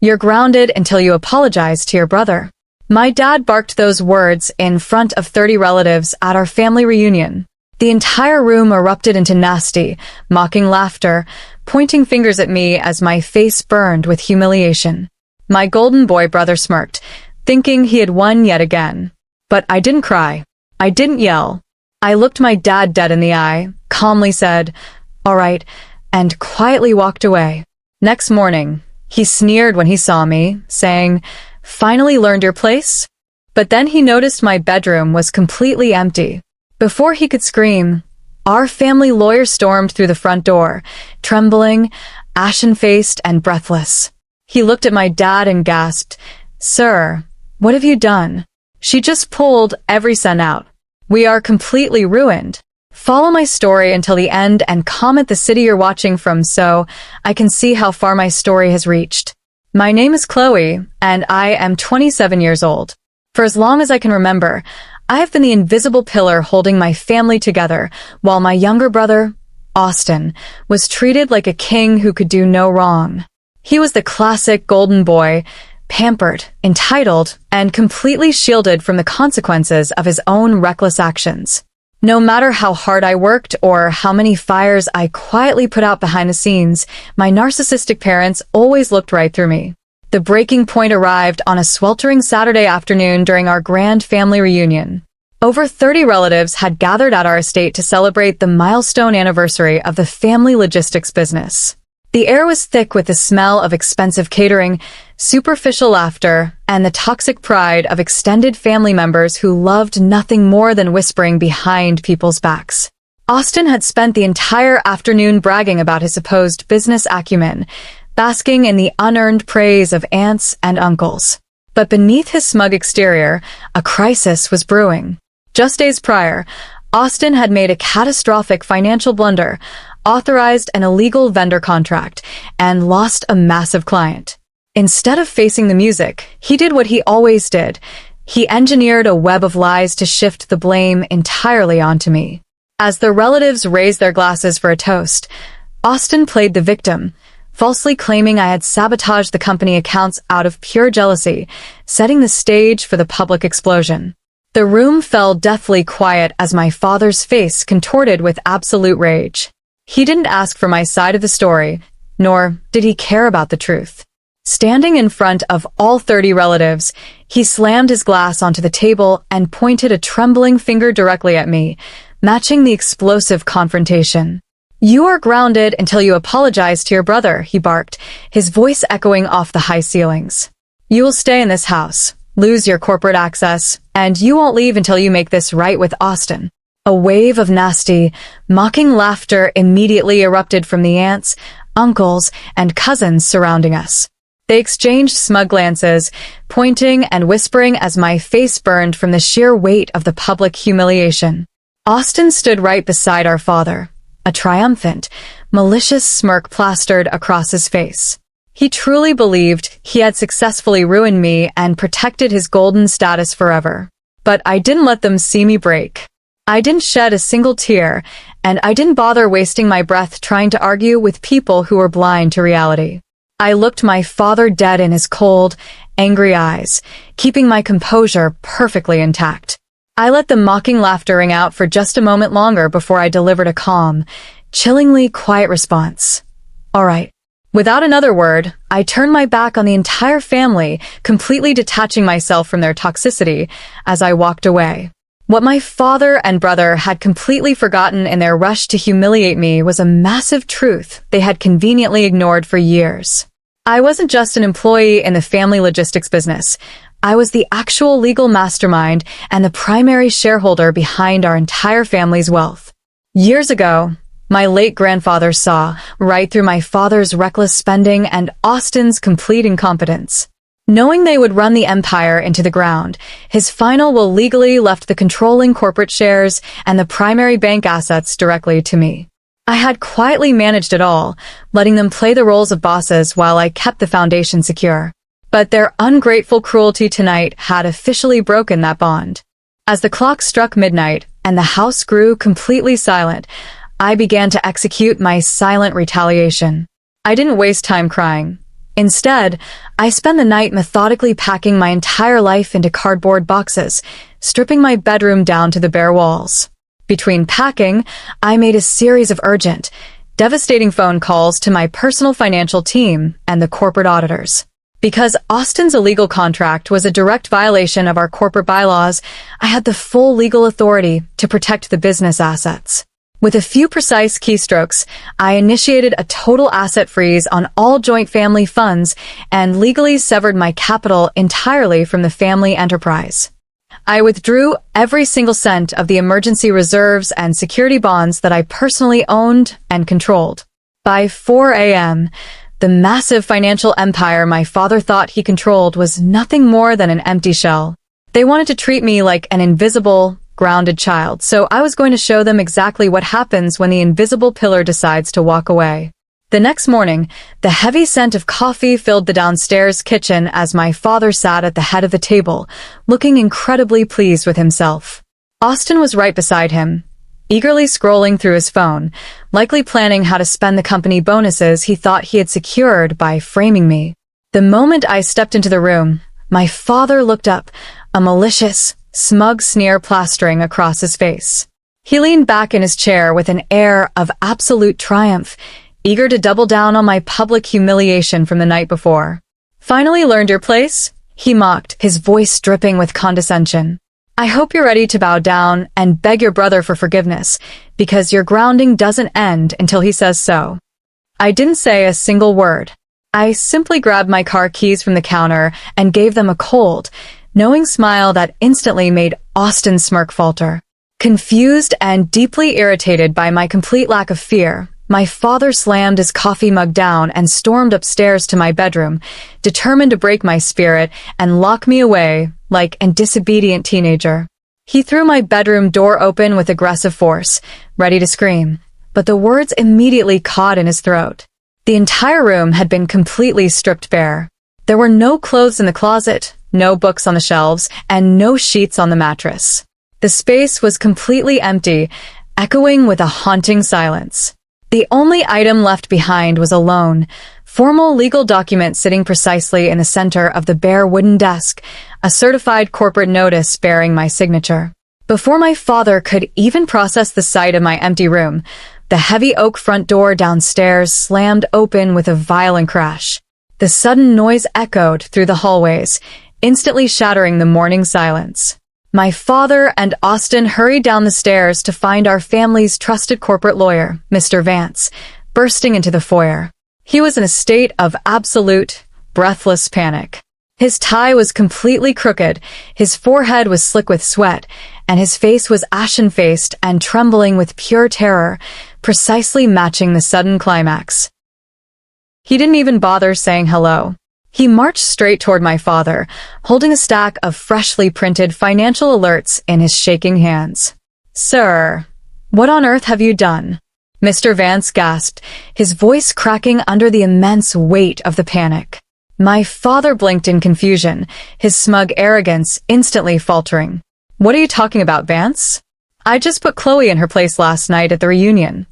You're grounded until you apologize to your brother. My dad barked those words in front of 30 relatives at our family reunion. The entire room erupted into nasty, mocking laughter, pointing fingers at me as my face burned with humiliation. My golden boy brother smirked, thinking he had won yet again. But I didn't cry. I didn't yell. I looked my dad dead in the eye, calmly said, "All right," and quietly walked away. Next morning, he sneered when he saw me, saying, "Finally learned your place?" But then he noticed my bedroom was completely empty. Before he could scream, our family lawyer stormed through the front door, trembling, ashen-faced and breathless. He looked at my dad and gasped, "Sir, what have you done?" "She just pulled every cent out. We are completely ruined." Follow my story until the end and comment the city you're watching from so I can see how far my story has reached. My name is Chloe, and I am 27 years old. For as long as I can remember, I have been the invisible pillar holding my family together, while my younger brother, Austin, was treated like a king who could do no wrong. He was the classic golden boy, pampered, entitled, and completely shielded from the consequences of his own reckless actions. No matter how hard I worked or how many fires I quietly put out behind the scenes, my narcissistic parents always looked right through me. The breaking point arrived on a sweltering Saturday afternoon during our grand family reunion. Over 30 relatives had gathered at our estate to celebrate the milestone anniversary of the family logistics business. The air was thick with the smell of expensive catering, superficial laughter, and the toxic pride of extended family members who loved nothing more than whispering behind people's backs. Austin had spent the entire afternoon bragging about his supposed business acumen, basking in the unearned praise of aunts and uncles. But beneath his smug exterior, a crisis was brewing. Just days prior, Austin had made a catastrophic financial blunder, authorized an illegal vendor contract, and lost a massive client. Instead of facing the music, he did what he always did. He engineered a web of lies to shift the blame entirely onto me. As the relatives raised their glasses for a toast, Austin played the victim, falsely claiming I had sabotaged the company accounts out of pure jealousy, setting the stage for the public explosion. The room fell deathly quiet as my father's face contorted with absolute rage. He didn't ask for my side of the story, nor did he care about the truth. Standing in front of all 30 relatives, he slammed his glass onto the table and pointed a trembling finger directly at me, matching the explosive confrontation. "You are grounded until you apologize to your brother," he barked, his voice echoing off the high ceilings. "You will stay in this house, lose your corporate access, and you won't leave until you make this right with Austin." A wave of nasty, mocking laughter immediately erupted from the aunts, uncles, and cousins surrounding us. They exchanged smug glances, pointing and whispering as my face burned from the sheer weight of the public humiliation. Austin stood right beside our father, a triumphant, malicious smirk plastered across his face. He truly believed he had successfully ruined me and protected his golden status forever. But I didn't let them see me break. I didn't shed a single tear, and I didn't bother wasting my breath trying to argue with people who were blind to reality. I looked my father dead in his cold, angry eyes, keeping my composure perfectly intact. I let the mocking laughter ring out for just a moment longer before I delivered a calm, chillingly quiet response. "All right." Without another word, I turned my back on the entire family, completely detaching myself from their toxicity as I walked away. What my father and brother had completely forgotten in their rush to humiliate me was a massive truth they had conveniently ignored for years. I wasn't just an employee in the family logistics business. I was the actual legal mastermind and the primary shareholder behind our entire family's wealth. Years ago, my late grandfather saw right through my father's reckless spending and Austin's complete incompetence. Knowing they would run the empire into the ground, his final will legally left the controlling corporate shares and the primary bank assets directly to me. I had quietly managed it all, letting them play the roles of bosses while I kept the foundation secure. But their ungrateful cruelty tonight had officially broken that bond. As the clock struck midnight and the house grew completely silent, I began to execute my silent retaliation. I didn't waste time crying. Instead, I spend the night methodically packing my entire life into cardboard boxes, stripping my bedroom down to the bare walls. Between packing, I made a series of urgent, devastating phone calls to my personal financial team and the corporate auditors. Because Austin's illegal contract was a direct violation of our corporate bylaws, I had the full legal authority to protect the business assets. With a few precise keystrokes, I initiated a total asset freeze on all joint family funds and legally severed my capital entirely from the family enterprise. I withdrew every single cent of the emergency reserves and security bonds that I personally owned and controlled. By 4 a.m., the massive financial empire my father thought he controlled was nothing more than an empty shell. They wanted to treat me like an invisible, grounded child, so I was going to show them exactly what happens when the invisible pillar decides to walk away. The next morning, the heavy scent of coffee filled the downstairs kitchen as my father sat at the head of the table, looking incredibly pleased with himself. Austin was right beside him, eagerly scrolling through his phone, likely planning how to spend the company bonuses he thought he had secured by framing me. The moment I stepped into the room, my father looked up, a malicious, smug sneer plastering across his face. He leaned back in his chair with an air of absolute triumph, eager to double down on my public humiliation from the night before. "Finally learned your place?" he mocked, his voice dripping with condescension. "I hope you're ready to bow down and beg your brother for forgiveness, because your grounding doesn't end until he says so." I didn't say a single word. I simply grabbed my car keys from the counter and gave them a cold, knowing smile that instantly made Austin's smirk falter. Confused and deeply irritated by my complete lack of fear, my father slammed his coffee mug down and stormed upstairs to my bedroom, determined to break my spirit and lock me away like a disobedient teenager. He threw my bedroom door open with aggressive force, ready to scream, but the words immediately caught in his throat. The entire room had been completely stripped bare. There were no clothes in the closet, no books on the shelves, and no sheets on the mattress. The space was completely empty, echoing with a haunting silence. The only item left behind was a lone, formal legal document sitting precisely in the center of the bare wooden desk, a certified corporate notice bearing my signature. Before my father could even process the sight of my empty room, the heavy oak front door downstairs slammed open with a violent crash. The sudden noise echoed through the hallways, instantly shattering the morning silence. My father and Austin hurried down the stairs to find our family's trusted corporate lawyer, Mr. Vance, bursting into the foyer. He was in a state of absolute, breathless panic. His tie was completely crooked, his forehead was slick with sweat, and his face was ashen-faced and trembling with pure terror, precisely matching the sudden climax. He didn't even bother saying hello. He marched straight toward my father, holding a stack of freshly printed financial alerts in his shaking hands. "Sir, what on earth have you done?" Mr. Vance gasped, his voice cracking under the immense weight of the panic. My father blinked in confusion, his smug arrogance instantly faltering. "What are you talking about, Vance? I just put Chloe in her place last night at the reunion."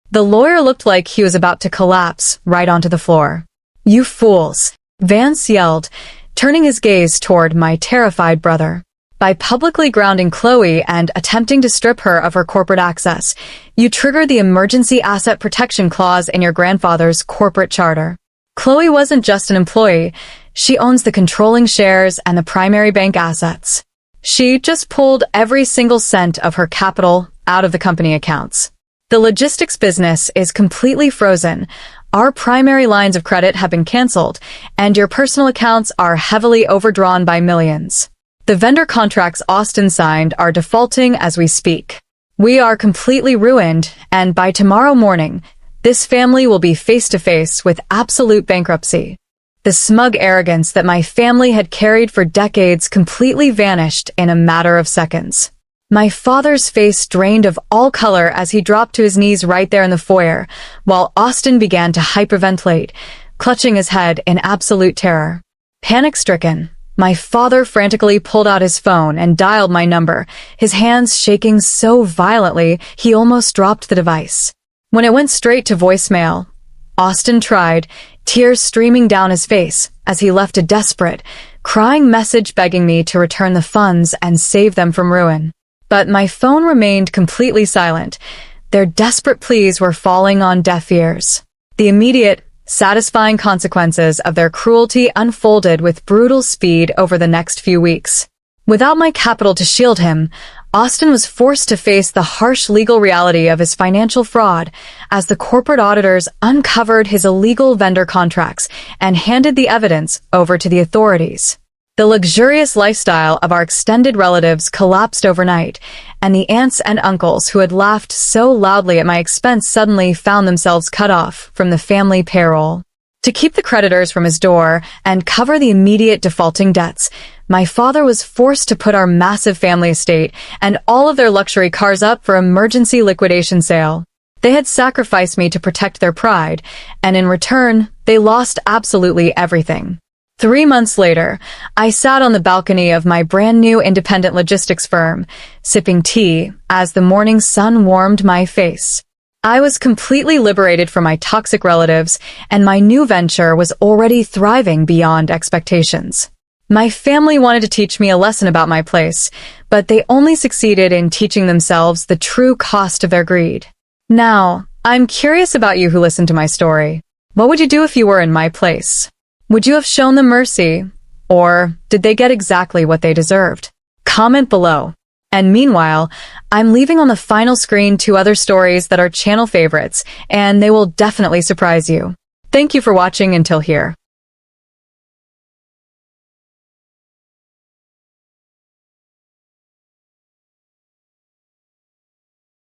The lawyer looked like he was about to collapse right onto the floor. "You fools!" Vance yelled, turning his gaze toward my terrified brother. "By publicly grounding Chloe and attempting to strip her of her corporate access, you triggered the emergency asset protection clause in your grandfather's corporate charter. Chloe wasn't just an employee, she owns the controlling shares and the primary bank assets. She just pulled every single cent of her capital out of the company accounts. The logistics business is completely frozen. Our primary lines of credit have been canceled, and your personal accounts are heavily overdrawn by millions. The vendor contracts Austin signed are defaulting as we speak. We are completely ruined, and by tomorrow morning, this family will be face-to-face with absolute bankruptcy." The smug arrogance that my family had carried for decades completely vanished in a matter of seconds. My father's face drained of all color as he dropped to his knees right there in the foyer, while Austin began to hyperventilate, clutching his head in absolute terror. Panic-stricken, my father frantically pulled out his phone and dialed my number, his hands shaking so violently he almost dropped the device. When it went straight to voicemail, Austin tried, tears streaming down his face as he left a desperate, crying message begging me to return the funds and save them from ruin. But my phone remained completely silent. Their desperate pleas were falling on deaf ears. The immediate, satisfying consequences of their cruelty unfolded with brutal speed over the next few weeks. Without my capital to shield him, Austin was forced to face the harsh legal reality of his financial fraud as the corporate auditors uncovered his illegal vendor contracts and handed the evidence over to the authorities. The luxurious lifestyle of our extended relatives collapsed overnight, and the aunts and uncles who had laughed so loudly at my expense suddenly found themselves cut off from the family payroll. To keep the creditors from his door and cover the immediate defaulting debts, my father was forced to put our massive family estate and all of their luxury cars up for emergency liquidation sale. They had sacrificed me to protect their pride, and in return, they lost absolutely everything. 3 months later, I sat on the balcony of my brand new independent logistics firm, sipping tea as the morning sun warmed my face. I was completely liberated from my toxic relatives, and my new venture was already thriving beyond expectations. My family wanted to teach me a lesson about my place, but they only succeeded in teaching themselves the true cost of their greed. Now, I'm curious about you who listened to my story. What would you do if you were in my place? Would you have shown them mercy, or did they get exactly what they deserved? Comment below. And meanwhile, I'm leaving on the final screen 2 other stories that are channel favorites, and they will definitely surprise you. Thank you for watching until here.